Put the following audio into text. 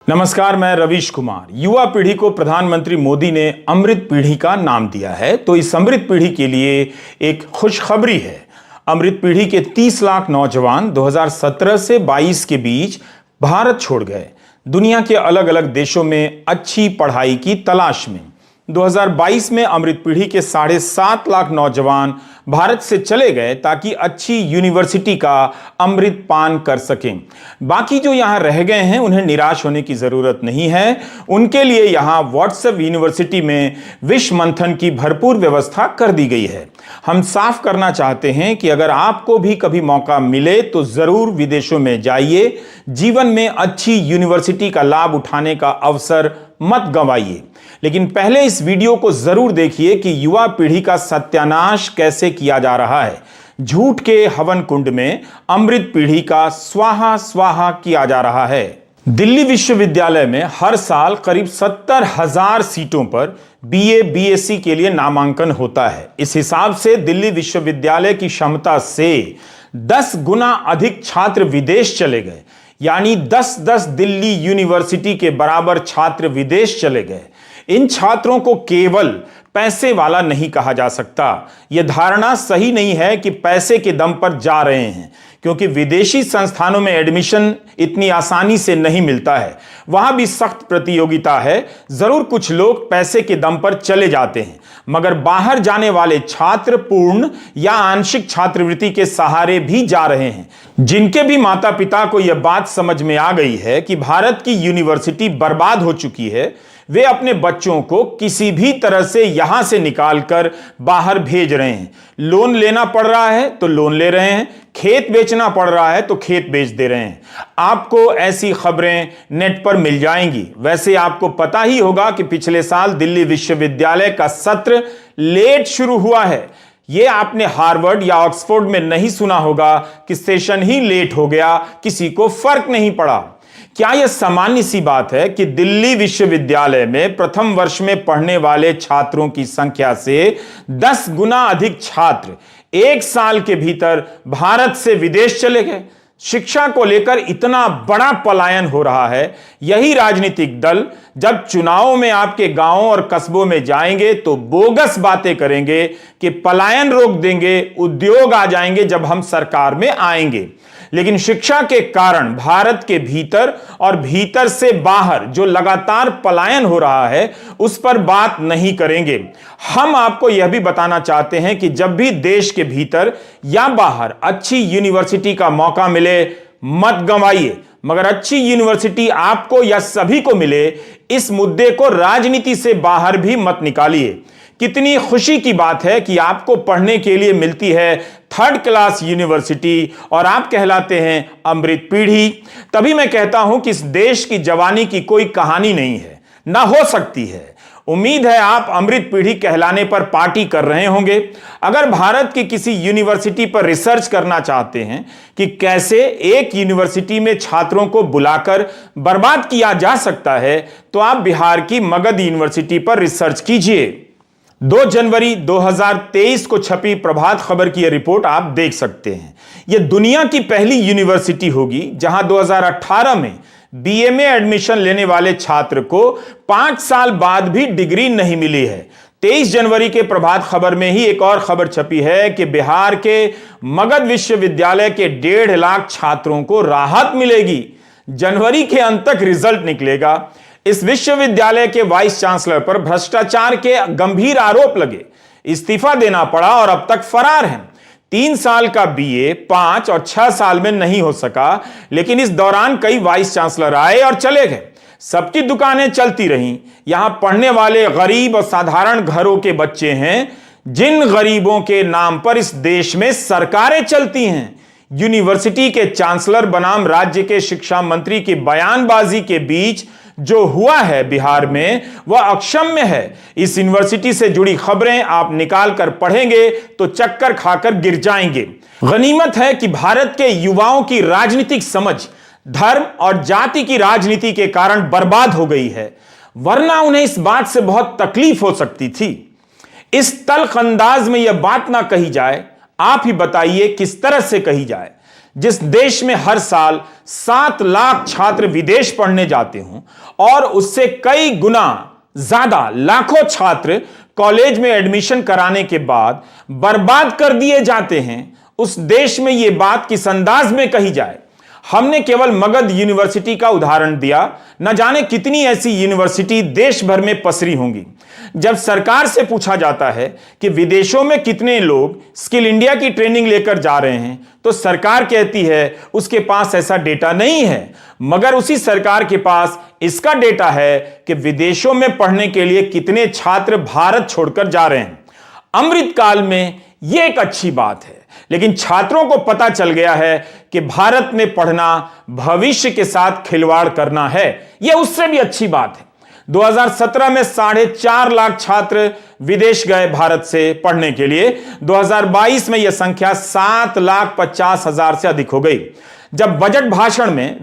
नमस्कार, मैं रवीश कुमार। युवा पीढ़ी को प्रधानमंत्री मोदी ने अमृत पीढ़ी का नाम दिया है, तो इस अमृत पीढ़ी के लिए एक खुशखबरी है। अमृत पीढ़ी के 30 लाख नौजवान 2017 से 22 के बीच भारत छोड़ गए, दुनिया के अलग अलग देशों में अच्छी पढ़ाई की तलाश में। 2022 में अमृत पीढ़ी के 7.5 लाख नौजवान भारत से चले गए ताकि अच्छी यूनिवर्सिटी का अमृत पान कर सकें। बाकी जो यहां रह गए हैं उन्हें निराश होने की जरूरत नहीं है। उनके लिए यहां व्हाट्सएप यूनिवर्सिटी में विश्व मंथन की भरपूर व्यवस्था कर दी गई है। हम साफ करना चाहते हैं कि अगर आपको भी कभी मौका मिले तो जरूर विदेशों में जाइए। जीवन में अच्छी यूनिवर्सिटी का लाभ उठाने का अवसर मत गंवाइए। लेकिन पहले इस वीडियो को जरूर देखिए कि युवा पीढ़ी का सत्यानाश कैसे किया जा रहा है। झूठ के हवन कुंड में अमृत पीढ़ी का स्वाहा स्वाहा किया जा रहा है। दिल्ली विश्वविद्यालय में हर साल करीब 70,000 सीटों पर बीए बीएससी के लिए नामांकन होता है। इस हिसाब से दिल्ली विश्वविद्यालय की क्षमता से 10 गुना अधिक छात्र विदेश चले गए, यानी 10-10 दिल्ली यूनिवर्सिटी के बराबर छात्र विदेश चले गए। इन छात्रों को केवल पैसे वाला नहीं कहा जा सकता। यह धारणा सही नहीं है कि पैसे के दम पर जा रहे हैं, क्योंकि विदेशी संस्थानों में एडमिशन इतनी आसानी से नहीं मिलता है। वहां भी सख्त प्रतियोगिता है। जरूर कुछ लोग पैसे के दम पर चले जाते हैं, मगर बाहर जाने वाले छात्र पूर्ण या आंशिक छात्रवृत्ति के सहारे भी जा रहे हैं। जिनके भी माता पिता को यह बात समझ में आ गई है कि भारत की यूनिवर्सिटी बर्बाद हो चुकी है, वे अपने बच्चों को किसी भी तरह से यहां से निकालकर बाहर भेज रहे हैं। लोन लेना पड़ रहा है तो लोन ले रहे हैं, खेत बेचना पड़ रहा है तो खेत बेच दे रहे हैं। आपको ऐसी खबरें नेट पर मिल जाएंगी। वैसे आपको पता ही होगा कि पिछले साल दिल्ली विश्वविद्यालय का सत्र लेट शुरू हुआ है। यह आपने हार्वर्ड या ऑक्सफोर्ड में नहीं सुना होगा कि सेशन ही लेट हो गया, किसी को फर्क नहीं पड़ा। क्या यह सामान्य सी बात है कि दिल्ली विश्वविद्यालय में प्रथम वर्ष में पढ़ने वाले छात्रों की संख्या से 10 गुना अधिक छात्र एक साल के भीतर भारत से विदेश चले गए? शिक्षा को लेकर इतना बड़ा पलायन हो रहा है। यही राजनीतिक दल जब चुनावों में आपके गांवों और कस्बों में जाएंगे तो बोगस बातें करेंगे कि पलायन रोक देंगे, उद्योग आ जाएंगे जब हम सरकार में आएंगे। लेकिन शिक्षा के कारण भारत के भीतर और भीतर से बाहर जो लगातार पलायन हो रहा है उस पर बात नहीं करेंगे। हम आपको यह भी बताना चाहते हैं कि जब भी देश के भीतर या बाहर अच्छी यूनिवर्सिटी का मौका मिले, मत गंवाइए। मगर अच्छी यूनिवर्सिटी आपको या सभी को मिले, इस मुद्दे को राजनीति से बाहर भी मत निकालिए। कितनी खुशी की बात है कि आपको पढ़ने के लिए मिलती है 3rd क्लास यूनिवर्सिटी और आप कहलाते हैं अमृत पीढ़ी। तभी मैं कहता हूं कि इस देश की जवानी की कोई कहानी नहीं है, ना हो सकती है। उम्मीद है आप अमृत पीढ़ी कहलाने पर पार्टी कर रहे होंगे। अगर भारत की किसी यूनिवर्सिटी पर रिसर्च करना चाहते हैं कि कैसे एक यूनिवर्सिटी में छात्रों को बुलाकर बर्बाद किया जा सकता है, तो आप बिहार की मगध यूनिवर्सिटी पर रिसर्च कीजिए। 2 जनवरी 2023 को छपी प्रभात खबर की यह रिपोर्ट आप देख सकते हैं। यह दुनिया की पहली यूनिवर्सिटी होगी जहां 2018 में बीए में एडमिशन लेने वाले छात्र को 5 साल बाद भी डिग्री नहीं मिली है। 23 जनवरी के प्रभात खबर में ही एक और खबर छपी है कि बिहार के मगध विश्वविद्यालय के 1.5 लाख छात्रों को राहत मिलेगी। जनवरी के अंत तक रिजल्ट निकलेगा। इस विश्वविद्यालय के वाइस चांसलर पर भ्रष्टाचार के गंभीर आरोप लगे, इस्तीफा देना पड़ा और अब तक फरार हैं। 3 साल का बीए 5 और 6 साल में नहीं हो सका, लेकिन इस दौरान कई वाइस चांसलर आए और चले गए। सबकी दुकानें चलती रहीं। यहां पढ़ने वाले गरीब और साधारण घरों के बच्चे हैं, जिन गरीबों के नाम पर इस देश में सरकारें चलती हैं। यूनिवर्सिटी के चांसलर बनाम राज्य के शिक्षा मंत्री की बयानबाजी के बीच जो हुआ है बिहार में, वह अक्षम्य है। इस यूनिवर्सिटी से जुड़ी खबरें आप निकाल कर पढ़ेंगे तो चक्कर खाकर गिर जाएंगे। गनीमत है कि भारत के युवाओं की राजनीतिक समझ धर्म और जाति की राजनीति के कारण बर्बाद हो गई है, वरना उन्हें इस बात से बहुत तकलीफ हो सकती थी। इस तल्ख अंदाज में यह बात ना कही जाए। आप ही बताइए किस तरह से कही जाए। जिस देश में हर साल 7 लाख छात्र विदेश पढ़ने जाते हों और उससे कई गुना ज्यादा लाखों छात्र कॉलेज में एडमिशन कराने के बाद बर्बाद कर दिए जाते हैं, उस देश में यह बात किस अंदाज में कही जाए। हमने केवल मगध यूनिवर्सिटी का उदाहरण दिया, न जाने कितनी ऐसी यूनिवर्सिटी देश भर में पसरी होंगी। जब सरकार से पूछा जाता है कि विदेशों में कितने लोग स्किल इंडिया की ट्रेनिंग लेकर जा रहे हैं, तो सरकार कहती है उसके पास ऐसा डेटा नहीं है, मगर उसी सरकार के पास इसका डेटा है कि विदेशों में पढ़ने के लिए कितने छात्र भारत छोड़कर जा रहे हैं। अमृतकाल में यह एक अच्छी बात है, लेकिन छात्रों को पता चल गया है कि भारत में पढ़ना भविष्य के साथ खिलवाड़ करना है। यह उससे भी अच्छी बात है। 2017 में 4.5 लाख छात्र विदेश गए भारत से पढ़ने के लिए। 2022 में यह संख्या 7,50,000 से अधिक हो गई। जब बजट भाषण में